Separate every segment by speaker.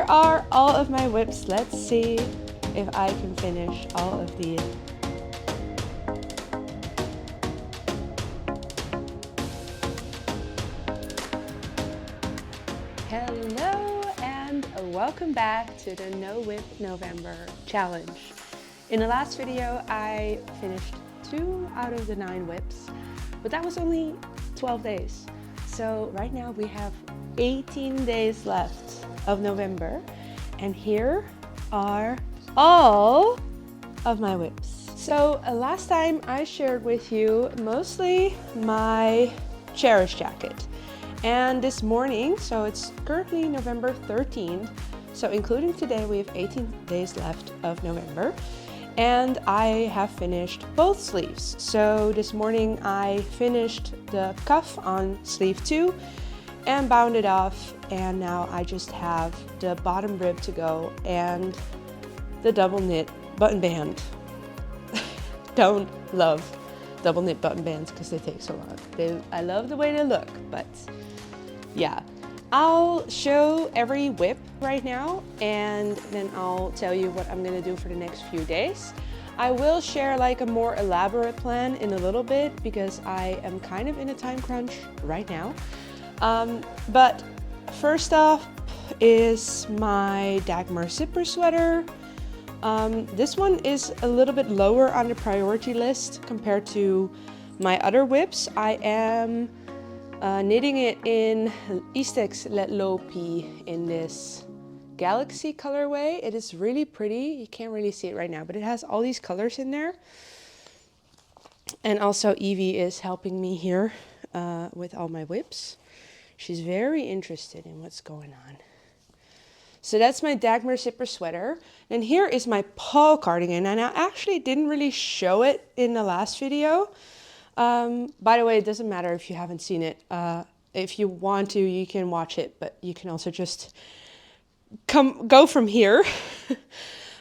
Speaker 1: here are all of my whips. Let's see if I can finish all of these. Hello and welcome back to the No Whip November challenge. In the last video I finished 2 out of the 9 whips, but that was only 12 days. So right now we have 18 days left of November, and here are all of my whips. So last time I shared with you mostly my Cherish jacket. And this morning, so it's currently November 13th, so including today we have 18 days left of November, and I have finished both sleeves. So this morning I finished the cuff on sleeve 2 and bound it off, and now I just have the bottom rib to go and the double knit button band. Don't love double knit button bands because they take so long. I love the way they look, but yeah. I'll show every whip right now, and then I'll tell you what I'm gonna do for the next few days. I will share like a more elaborate plan in a little bit because I am kind of in a time crunch right now. But first off is my Dagmar zipper sweater. This one is a little bit lower on the priority list compared to my other whips. I am knitting it in Eastex Let Lopi in this Galaxy colorway. It is really pretty. You can't really see it right now, but it has all these colors in there. And also Evie is helping me here with all my whips. She's very interested in what's going on. So that's my Dagmar zipper sweater. And here is my Paul cardigan. And I actually didn't really show it in the last video. By the way, it doesn't matter if you haven't seen it. If you want to, you can watch it, but you can also just go from here.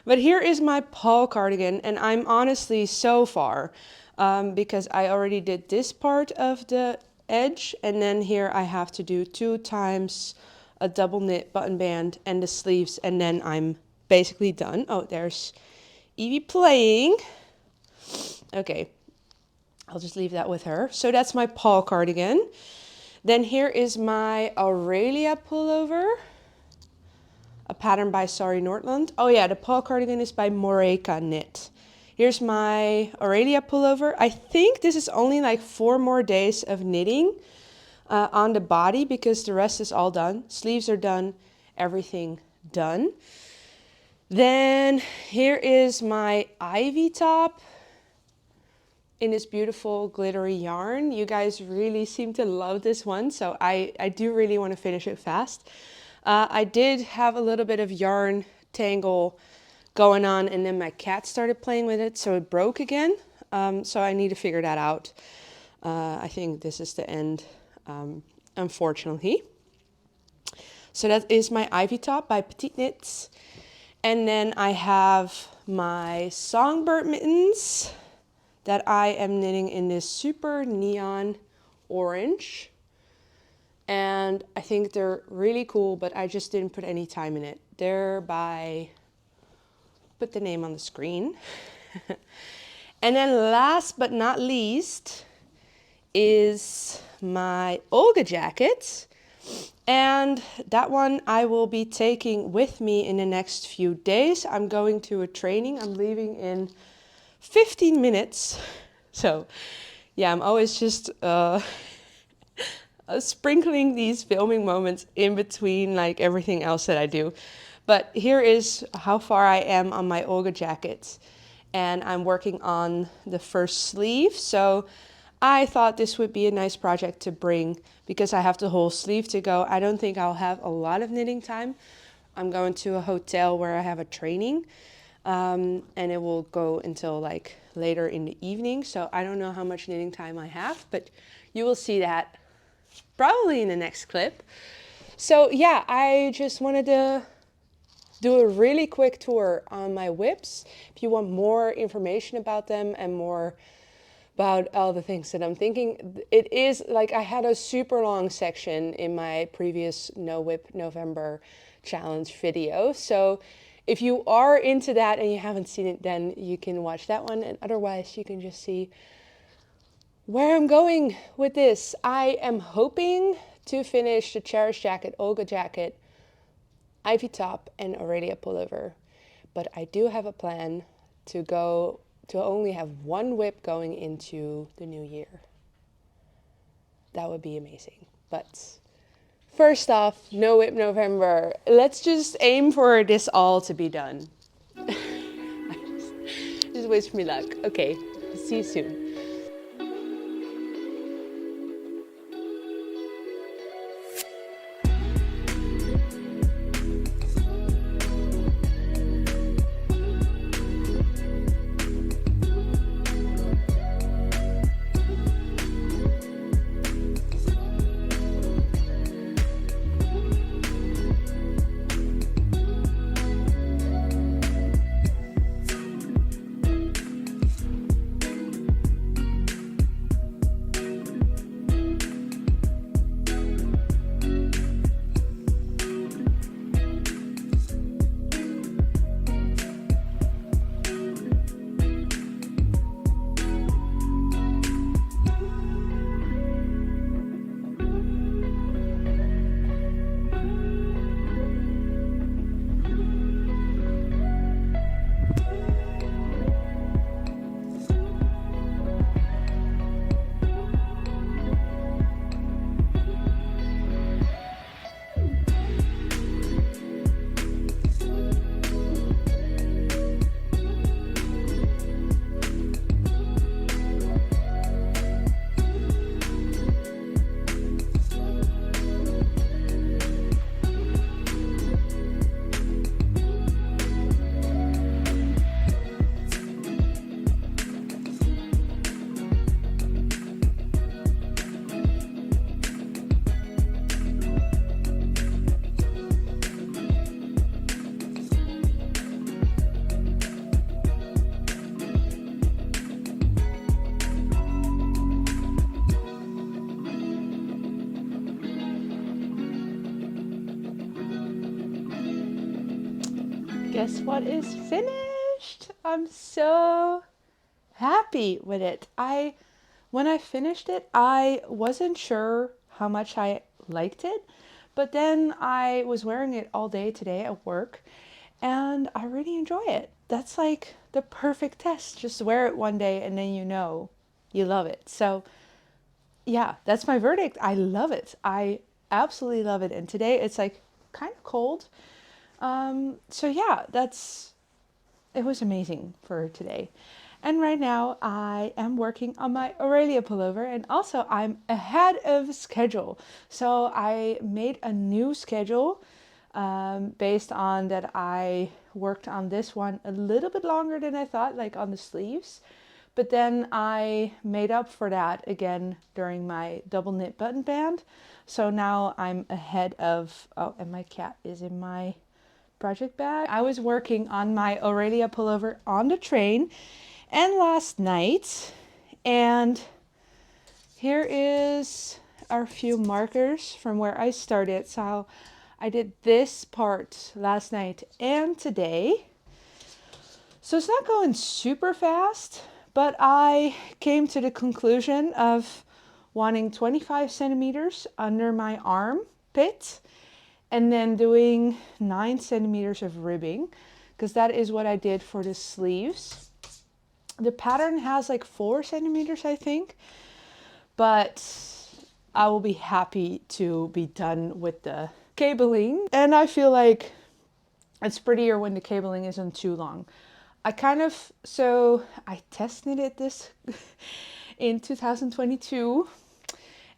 Speaker 1: But here is my Paul cardigan, and I'm honestly so far because I already did this part of the edge, and then here I have to do 2 times a double knit button band and the sleeves, and then I'm basically done. Oh, there's Evie playing. Okay. I'll just leave that with her. So that's my Paul cardigan. Then here is my Aurelia pullover, a pattern by Sari Nordland. Oh yeah, the Paul cardigan is by Moreika Knit. Here's my Aurelia pullover. I think this is only like 4 more days of knitting on the body because the rest is all done. Sleeves are done, everything done. Then here is my Ivy top in this beautiful glittery yarn. You guys really seem to love this one, so I do really want to finish it fast. I did have a little bit of yarn tangle going on, and then my cat started playing with it, so it broke again. So I need to figure that out. I think this is the end, unfortunately. So that is my Ivy top by Petite Knits. And then I have my Songbird mittens that I am knitting in this super neon orange. And I think they're really cool, but I just didn't put any time in it. They're by, put the name on the screen. And then last but not least is my Olga jacket. And that one I will be taking with me in the next few days. I'm going to a training. I'm leaving in 15 minutes. So yeah, I'm always just sprinkling these filming moments in between like everything else that I do. But here is how far I am on my Olga jacket, and I'm working on the first sleeve. So I thought this would be a nice project to bring because I have the whole sleeve to go. I don't think I'll have a lot of knitting time. I'm going to a hotel where I have a training. And it will go until like later in the evening. So I don't know how much knitting time I have, but you will see that probably in the next clip. So yeah, I just wanted to do a really quick tour on my whips. If you want more information about them and more about all the things that I'm thinking, it is like I had a super long section in my previous No Whip November challenge video. So if you are into that and you haven't seen it, then you can watch that one. And otherwise, you can just see where I'm going with this. I am hoping to finish the Cherish jacket, Olga jacket, Ivy top, and Aurelia pullover. But I do have a plan to only have one whip going into the new year. That would be amazing. But first off, no whip November. Let's just aim for this all to be done. Just wish me luck. Okay, see you soon. Guess what is finished? I'm so happy with it. When I finished it, I wasn't sure how much I liked it, but then I was wearing it all day today at work and I really enjoy it. That's like the perfect test. Just wear it one day and then you know you love it. So yeah, that's my verdict. I love it. I absolutely love it. And today it's like kind of cold. So yeah, it was amazing for today. And right now I am working on my Aurelia pullover, and also I'm ahead of schedule. So I made a new schedule based on that I worked on this one a little bit longer than I thought, like on the sleeves. But then I made up for that again during my double knit button band. So now I'm ahead of, oh, and my cat is in my project bag. I was working on my Aurelia pullover on the train and last night, and here is our few markers from where I started. So I did this part last night and today. So it's not going super fast, but I came to the conclusion of wanting 25 centimeters under my armpit and then doing 9 centimeters of ribbing, because that is what I did for the sleeves. The pattern has like 4 centimeters, I think, but I will be happy to be done with the cabling. And I feel like it's prettier when the cabling isn't too long. I test knitted this in 2022.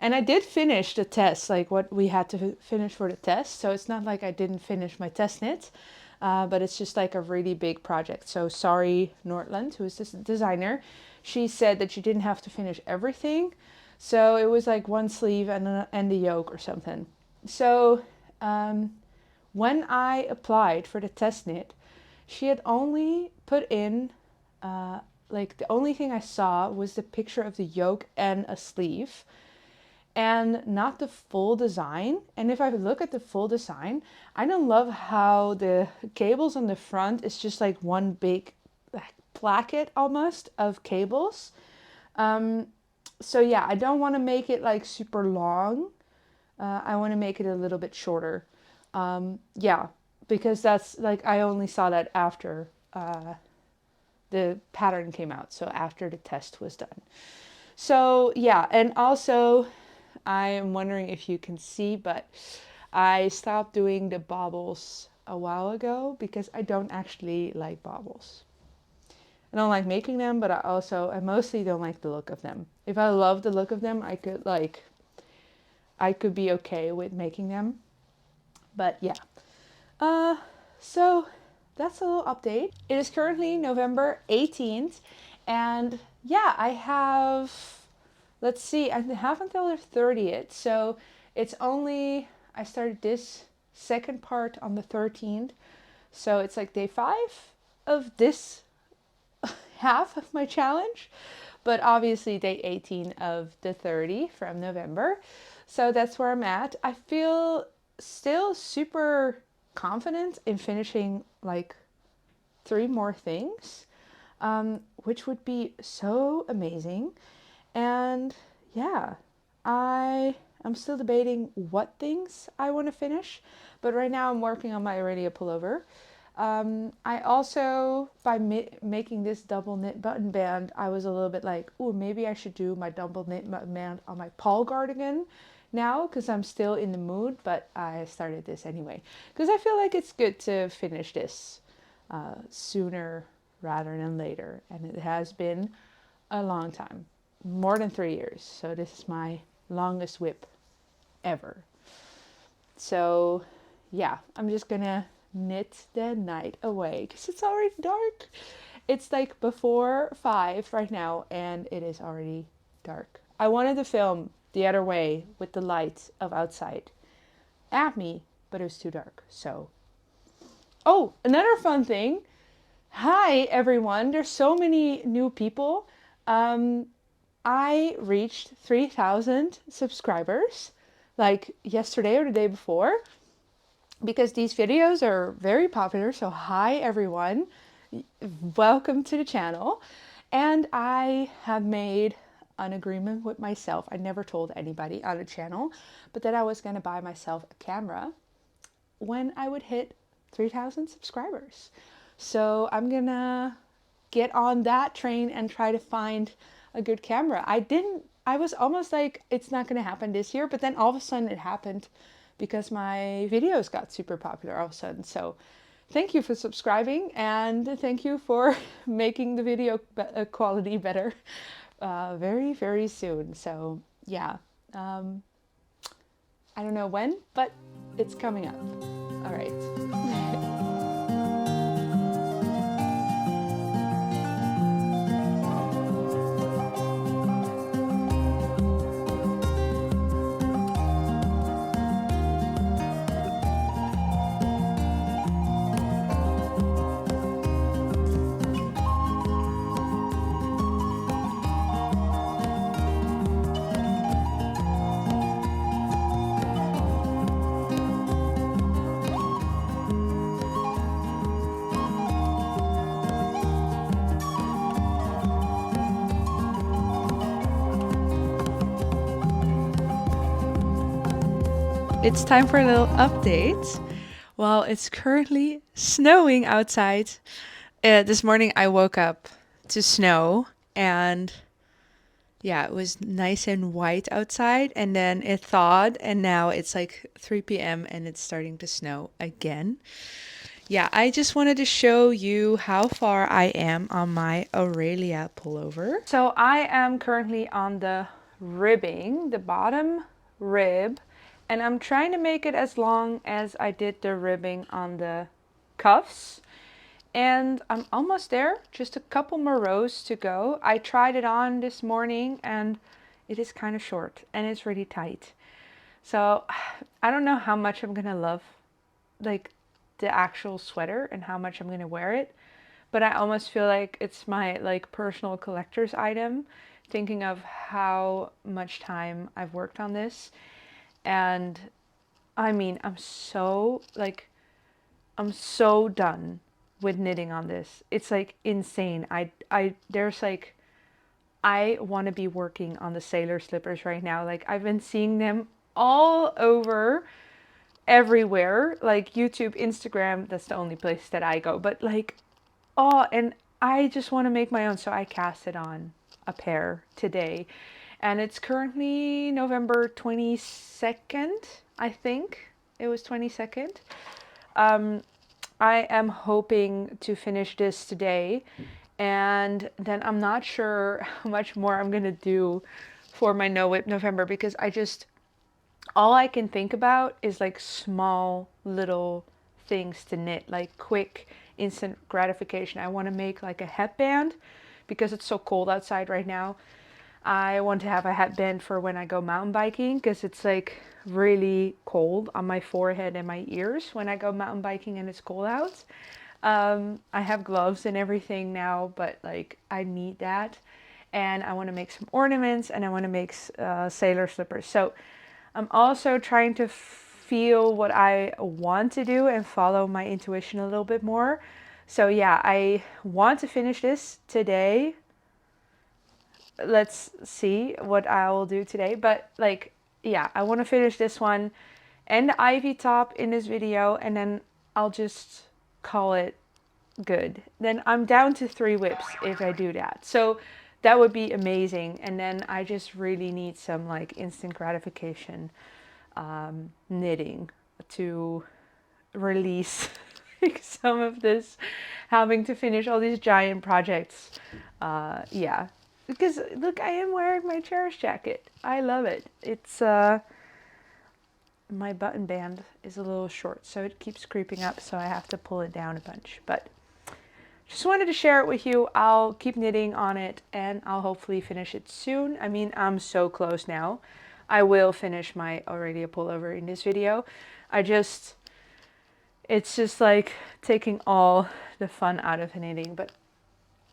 Speaker 1: And I did finish the test, like what we had to finish for the test. So it's not like I didn't finish my test knit, but it's just like a really big project. So sorry, Nordland, who is this designer. She said that you didn't have to finish everything. So it was like one sleeve and the yoke or something. So when I applied for the test knit, she had only put in, like the only thing I saw was the picture of the yoke and a sleeve. and not the full design. And if I look at the full design, I don't love how the cables on the front is just like one big placket almost of cables. So yeah, I don't want to make it like super long. I want to make it a little bit shorter. Yeah, because that's like, I only saw that after the pattern came out. So after the test was done. So yeah, and also I am wondering if you can see, but I stopped doing the baubles a while ago because I don't actually like baubles. I don't like making them, but I mostly don't like the look of them. If I love the look of them, I could be okay with making them. But yeah. So that's a little update. It is currently November 18th, and yeah, I have, let's see, I have until the 30th. So it's only, I started this second part on the 13th. So it's like day 5 of this half of my challenge, but obviously day 18 of the 30 from November. So that's where I'm at. I feel still super confident in finishing like 3 more things, which would be so amazing. And yeah, I'm still debating what things I want to finish, but right now I'm working on my Aurelia pullover. I also, by making this double knit button band, I was a little bit like, oh, maybe I should do my double knit button band on my Paul cardigan now, because I'm still in the mood, but I started this anyway, because I feel like it's good to finish this sooner rather than later, and it has been a long time, more than 3 years, so this is my longest whip ever. So yeah, I'm just gonna knit the night away because it's already dark. It's like before 5 right now and it is already dark. I wanted to film the other way with the light of outside at me, but it was too dark. So, oh, another fun thing. Hi everyone, there's so many new people. I reached 3,000 subscribers like yesterday or the day before, because these videos are very popular. So hi everyone, welcome to the channel. And I have made an agreement with myself. I never told anybody on the channel, but that I was going to buy myself a camera when I would hit 3,000 subscribers. So I'm gonna get on that train and try to find a good camera. I was almost like, it's not gonna happen this year, but then all of a sudden it happened because my videos got super popular all of a sudden. So thank you for subscribing, and thank you for making the video quality better very, very soon. So yeah, I don't know when, but it's coming up. All right. It's time for a little update. Well, it's currently snowing outside. This morning I woke up to snow, and yeah, it was nice and white outside, and then it thawed, and now it's like 3 p.m. and it's starting to snow again. Yeah, I just wanted to show you how far I am on my Aurelia pullover. So I am currently on the ribbing, the bottom rib, and I'm trying to make it as long as I did the ribbing on the cuffs. And I'm almost there, just a couple more rows to go. I tried it on this morning and it is kind of short and it's really tight. So I don't know how much I'm gonna love like the actual sweater and how much I'm gonna wear it, but I almost feel like it's my like personal collector's item thinking of how much time I've worked on this. And I mean, I'm so done with knitting on this. It's like insane. There's like, I want to be working on the sailor slippers right now. Like, I've been seeing them all over everywhere, like YouTube, Instagram. That's the only place that I go. But like, oh, and I just want to make my own. So I casted on a pair today. And it's currently November 22nd, I think. It was 22nd. I am hoping to finish this today. And then I'm not sure how much more I'm going to do for my No Whip November, because all I can think about is like small little things to knit, like quick instant gratification. I want to make like a headband because it's so cold outside right now. I want to have a headband for when I go mountain biking, because it's like really cold on my forehead and my ears when I go mountain biking and it's cold out. I have gloves and everything now, but like I need that. And I want to make some ornaments, and I want to make sailor slippers. So I'm also trying to feel what I want to do and follow my intuition a little bit more. So yeah, I want to finish this today. Let's see what I will do today. But like, yeah, I want to finish this one and the ivy top in this video, and then I'll just call it good. Then I'm down to 3 whips if I do that. So that would be amazing. And then I just really need some like instant gratification knitting to release some of this having to finish all these giant projects. Yeah, because look, I am wearing my Cherish jacket. I love it. It's my button band is a little short, so it keeps creeping up, so I have to pull it down a bunch. But just wanted to share it with you. I'll keep knitting on it, and I'll hopefully finish it soon. I mean, I'm so close now. I will finish my Aurelia pullover in this video. It's just like taking all the fun out of knitting. But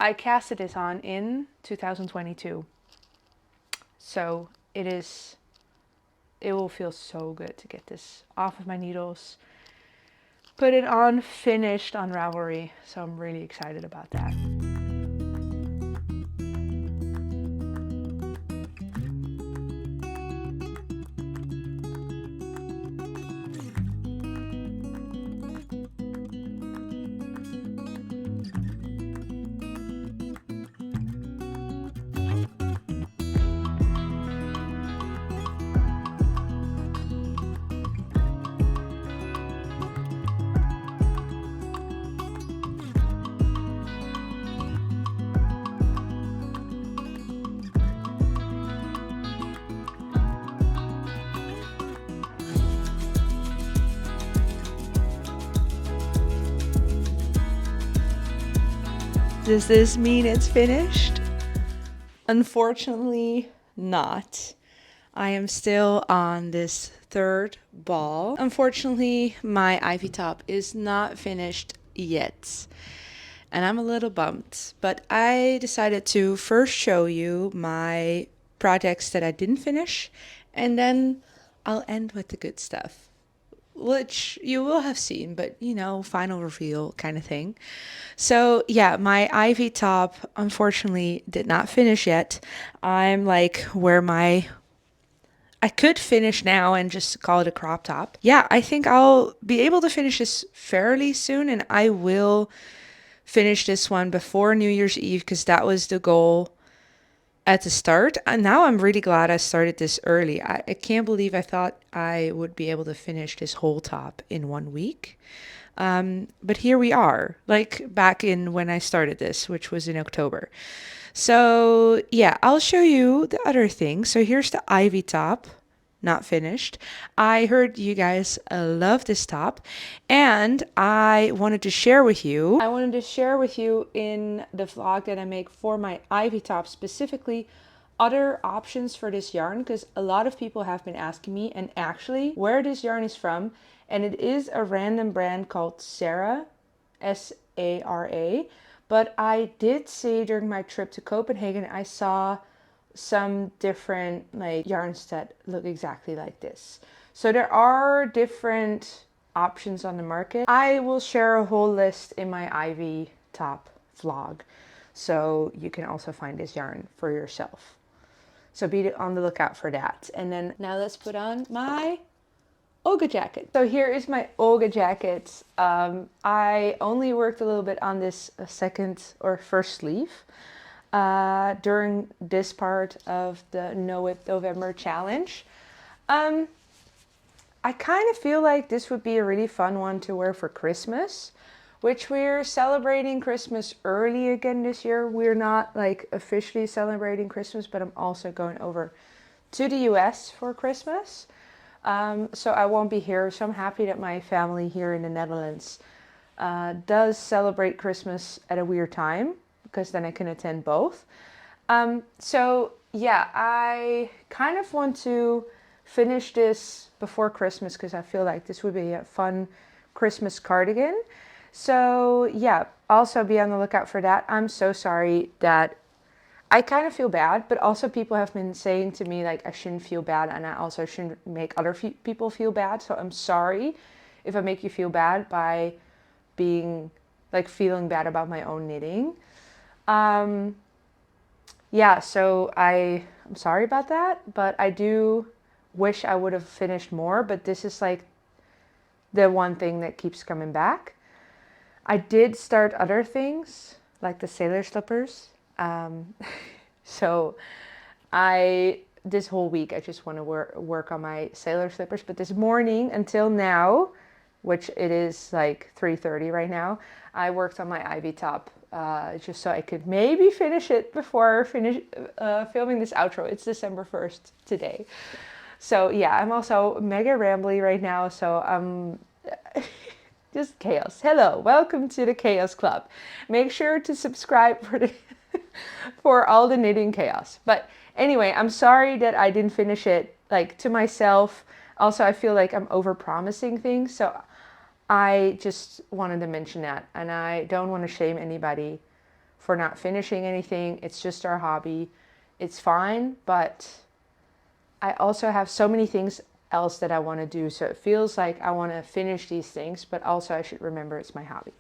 Speaker 1: I casted this on in 2022. So it will feel so good to get this off of my needles, put it on finished on Ravelry. So I'm really excited about that. Does this mean it's finished? Unfortunately not. I am still on this 3rd ball. Unfortunately, my ivy top is not finished yet, and I'm a little bummed. But I decided to first show you my projects that I didn't finish, and then I'll end with the good stuff, which you will have seen, but you know, final reveal kind of thing. So yeah, my ivy top unfortunately did not finish yet. I'm like where I could finish now and just call it a crop top. Yeah, I think I'll be able to finish this fairly soon, and I will finish this one before New Year's Eve, because that was the goal at the start. And now I'm really glad I started this early. I can't believe I thought I would be able to finish this whole top in 1 week. But here we are, like back in when I started this, which was in October. So yeah, I'll show you the other thing. So here's the ivy top, not finished. I heard you guys love this top, and I wanted to share with you. I wanted to share with you in the vlog that I make for my ivy top specifically other options for this yarn, because a lot of people have been asking me and actually where this yarn is from, and it is a random brand called Sarah, S-A-R-A. But I did see during my trip to Copenhagen, I saw some different like yarns that look exactly like this. So there are different options on the market. I will share a whole list in my Ivy top vlog, so you can also find this yarn for yourself. So be on the lookout for that. And then now let's put on my Olga jacket. So here is my Olga jacket. I only worked a little bit on this second or first sleeve during this part of the Know With November challenge. I kind of feel like this would be a really fun one to wear for Christmas, which we're celebrating Christmas early again this year. We're not like officially celebrating Christmas, but I'm also going over to the US for Christmas. So I won't be here. So I'm happy that my family here in the Netherlands does celebrate Christmas at a weird time, because then I can attend both. So yeah, I kind of want to finish this before Christmas because I feel like this would be a fun Christmas cardigan. So yeah, also be on the lookout for that. I'm so sorry that I kind of feel bad, but also people have been saying to me like I shouldn't feel bad, and I also shouldn't make other people feel bad. So I'm sorry if I make you feel bad by being like feeling bad about my own knitting. Yeah, so I'm sorry about that, but I do wish I would have finished more, but this is like the one thing that keeps coming back. I did start other things like the sailor slippers. So this whole week I just want to work on my sailor slippers, but this morning until now, which it is like 3:30 right now, I worked on my Ivy top just so I could maybe finish it before filming this outro. It's December 1st today. So yeah, I'm also mega rambly right now, so I'm just chaos. Hello, welcome to the Chaos Club. Make sure to subscribe for all the knitting chaos. But anyway, I'm sorry that I didn't finish it like to myself. Also, I feel like I'm over promising things, so I just wanted to mention that, and I don't want to shame anybody for not finishing anything. It's just our hobby. It's fine, but I also have so many things else that I want to do, so it feels like I want to finish these things, but also I should remember it's my hobby.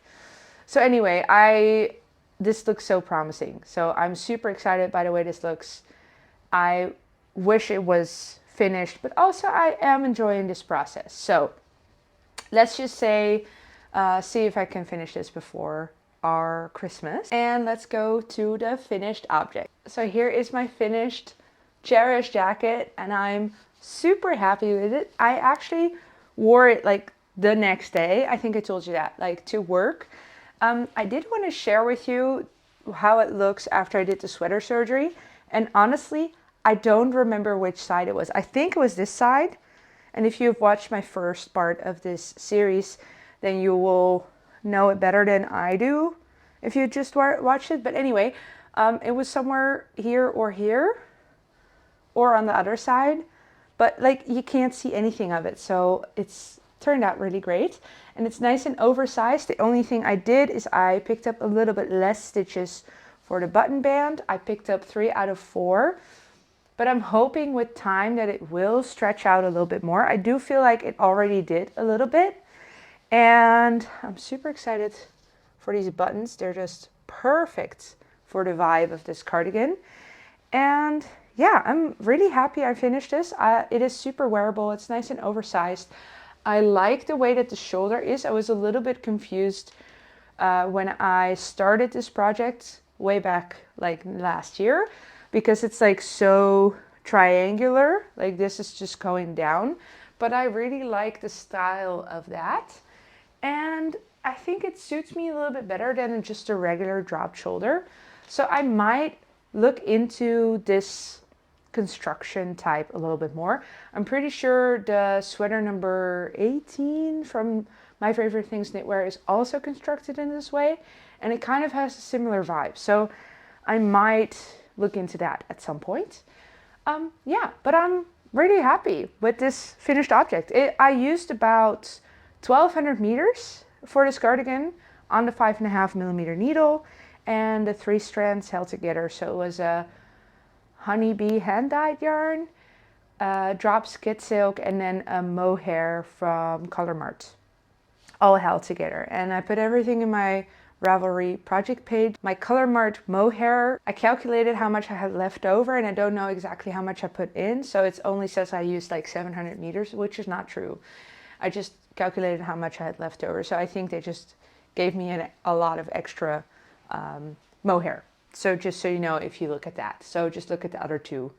Speaker 1: So anyway, this looks so promising. So I'm super excited by the way this looks. I wish it was finished, but also I am enjoying this process. So let's just say, see if I can finish this before our Christmas. And let's go to the finished object. So here is my finished cherished jacket, and I'm super happy with it. I actually wore it like the next day. I think I told you that, like to work. I did want to share with you how it looks after I did the sweater surgery. And honestly, I don't remember which side it was. I think it was this side. And if you've watched my first part of this series, then you will know it better than I do if you just watched it. But anyway, it was somewhere here or on the other side. But like you can't see anything of it. So it's turned out really great. And it's nice and oversized. The only thing I did is I picked up a little bit less stitches for the button band. I picked up 3 out of 4. But I'm hoping with time that it will stretch out a little bit more. I do feel like it already did a little bit. And I'm super excited for these buttons. They're just perfect for the vibe of this cardigan. And yeah, I'm really happy I finished this. It is super wearable. It's nice and oversized. I like the way that the shoulder is. I was a little bit confused when I started this project way back like last year, because it's like so triangular, like this is just going down, but I really like the style of that, and I think it suits me a little bit better than just a regular drop shoulder. So I might look into this construction type a little bit more. I'm pretty sure the sweater number 18 from My Favorite Things Knitwear is also constructed in this way, and it kind of has a similar vibe, so I might look into that at some point. Yeah, but I'm really happy with this finished object. I used about 1200 meters for this cardigan on the 5.5mm needle, and the 3 strands held together, so it was a honeybee hand-dyed yarn, drop skid silk, and then a mohair from Color Mart, all held together. And I put everything in my Ravelry project page. My Color Mart mohair, I calculated how much I had left over, and I don't know exactly how much I put in, so it only says I used like 700 meters, which is not true. I just calculated how much I had left over, so I think they just gave me a lot of extra mohair. So just so you know, if you look at that, so just look at the other two,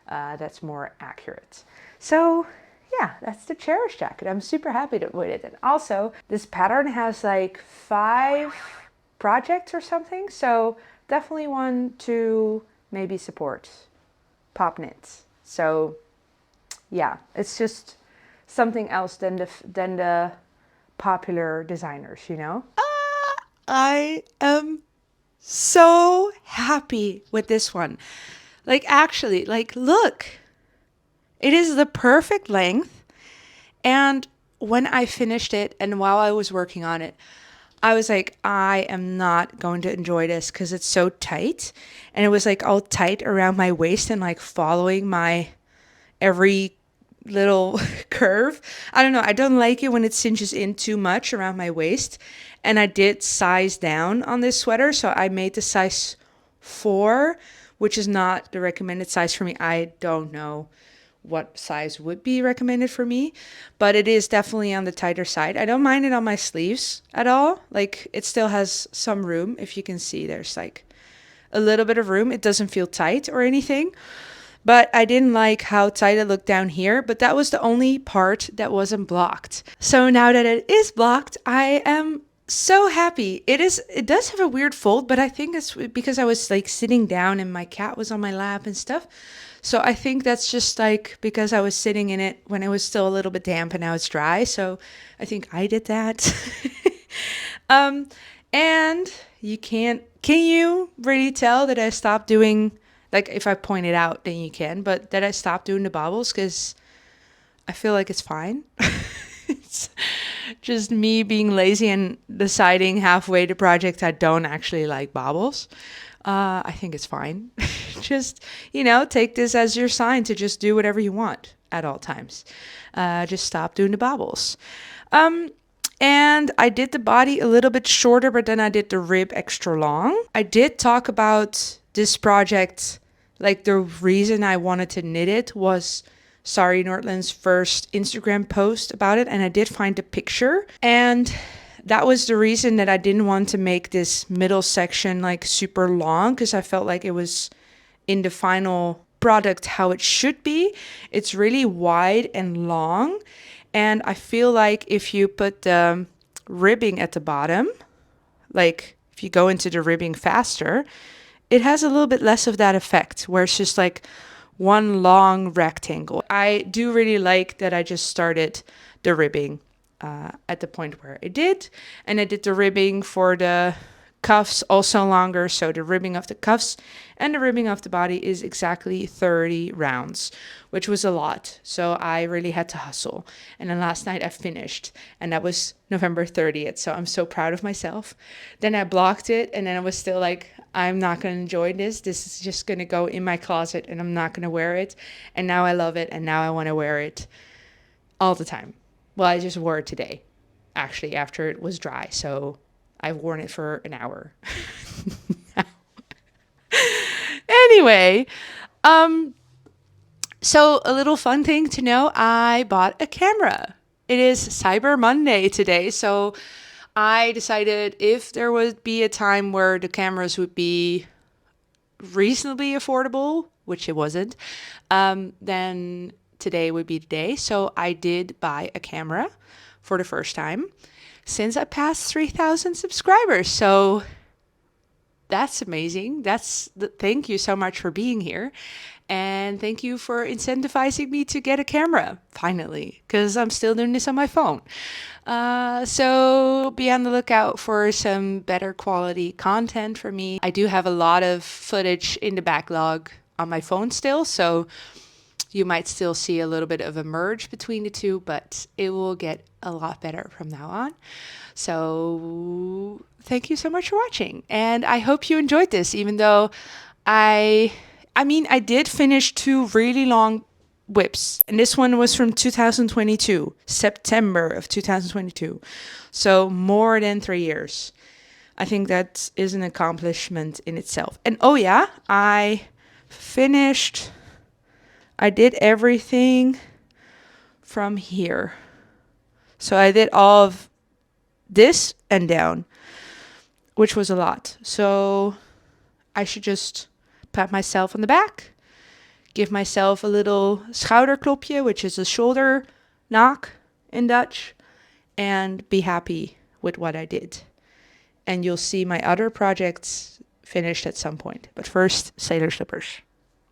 Speaker 1: that's more accurate. So yeah, that's the Cherish jacket. I'm super happy with it. And also, this pattern has like 5 projects or something, so definitely one to maybe support pop knits. So yeah, it's just something else than the popular designers, you know. I am so happy with this one. Like, actually, like, look, it is the perfect length. And when I finished it and while I was working on it, I was like, I am not going to enjoy this because it's so tight. And it was like all tight around my waist and like following my every little curve. I don't know. I don't like it when it cinches in too much around my waist. And I did size down on this sweater. So I made the size 4, which is not the recommended size for me. I don't know what size would be recommended for me, but it is definitely on the tighter side. I don't mind it on my sleeves at all. Like, it still has some room. If you can see, there's like a little bit of room. It doesn't feel tight or anything, but I didn't like how tight it looked down here, but that was the only part that wasn't blocked. So now that it is blocked, I am so happy. It does have a weird fold, but I think it's because I was like sitting down and my cat was on my lap and stuff. So I think that's just like because I was sitting in it when it was still a little bit damp and now it's dry. So I think I did that. And can you really tell that I stopped doing, like, if I point it out, then you can, but that I stopped doing the bobbles because I feel like it's fine. It's just me being lazy and deciding halfway the project I don't actually like bobbles. I think it's fine. Just, take this as your sign to just do whatever you want at all times. Just stop doing the bobbles. And I did the body a little bit shorter, but then I did the rib extra long. I did talk about this project, like the reason I wanted to knit it was Sari Nordland's first Instagram post about it, and I did find a picture. And that was the reason that I didn't want to make this middle section like super long, because I felt like it was in the final product how it should be. It's really wide and long, and I feel like if you put the ribbing at the bottom, like if you go into the ribbing faster, it has a little bit less of that effect where it's just like one long rectangle. I do really like that I just started the ribbing at the point where it did, and I did the ribbing for the cuffs also longer, so the ribbing of the cuffs and the ribbing of the body is exactly 30 rounds, which was a lot, so I really had to hustle. And then last night I finished, and that was November 30th, so I'm so proud of myself. Then I blocked it, and then I was still like, I'm not going to enjoy this is just going to go in my closet and I'm not going to wear it. And now I love it, and now I want to wear it all the time. Well, I just wore it today, actually, after it was dry. So I've worn it for an hour. Anyway, so a little fun thing to know, I bought a camera. It is Cyber Monday today. So I decided if there would be a time where the cameras would be reasonably affordable, which it wasn't, then today would be the day. So I did buy a camera for the first time since I passed 3,000 subscribers. So that's amazing. Thank you so much for being here. And thank you for incentivizing me to get a camera, finally, because I'm still doing this on my phone. So be on the lookout for some better quality content for me. I do have a lot of footage in the backlog on my phone still, so you might still see a little bit of a merge between the two, but it will get a lot better from now on. So thank you so much for watching. And I hope you enjoyed this, even though I
Speaker 2: I mean, I did finish 2 really long whips, and this one was from 2022, September of 2022. So more than 3 years. I think that is an accomplishment in itself. And oh yeah, I did everything from here. So I did all of this and down, which was a lot. So I should just pat myself on the back, give myself a little schouderklopje, which is a shoulder knock in Dutch, and be happy with what I did. And you'll see my other projects finished at some point. But first, sailor slippers.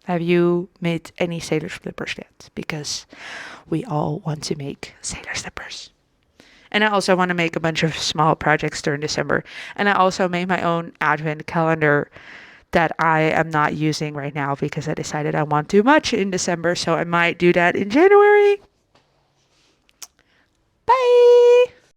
Speaker 2: Have you made any sailor slippers yet? Because we all want to make sailor slippers. And I also want to make a bunch of small projects during December. And I also made my own advent calendar that I am not using right now because I decided I want too much in December. So I might do that in January. Bye!